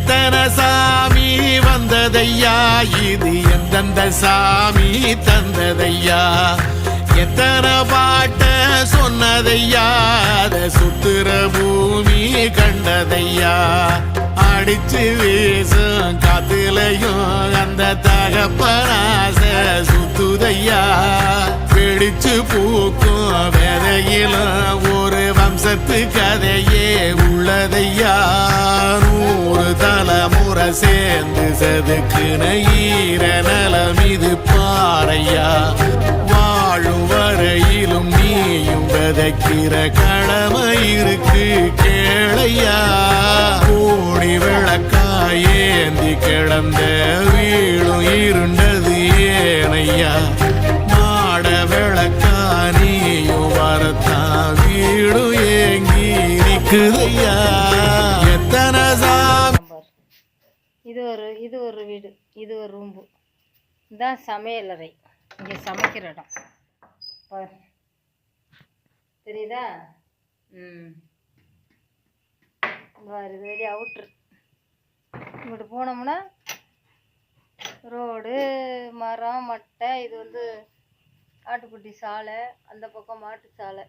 எத்தனை சாமி வந்ததையா, இது எந்தெந்த சாமி தந்ததையா, எத்தனை பாட்ட சொன்னதையா, அத சுத்துற பூமி கண்டதையா, அடிச்சு வீசும் காத்துலையும் அந்த தகப்பனாச சுத்துதையா, பிடிச்சு பூக்கும் வேதையிலும் ஒரு வம்சத்து கதையே உள்ளதையா, 100 தலைமுறை சேர்ந்து செதுக்குன ஈர நலம் இது பாறையா, வாழும் வரையிலும் நீயும் விதைக்கிற கடமை இருக்கு கேளையா, கோடி விளக்காயேந்தி கிடந்த வீடும் இருண்டது ஏனையா, மாட விளக்கா நீயும் வரத்தா வீடும் ஏங்கி நிக்குதையா, எத்தனை சாமி. இது ஒரு வீடு, இது ஒரு ரூம்பு, இதுதான் சமையலறை, இங்கே சமைக்கிற இடம் பாரு, தெரியுதா? பாரு, இது வெளியே அவுட்ரு. இங்கிட்டு போனோம்னா ரோடு, மரம், மட்டை, இது ஆட்டுக்குட்டி சாலை, அந்த பக்கம் மாட்டு சாலை.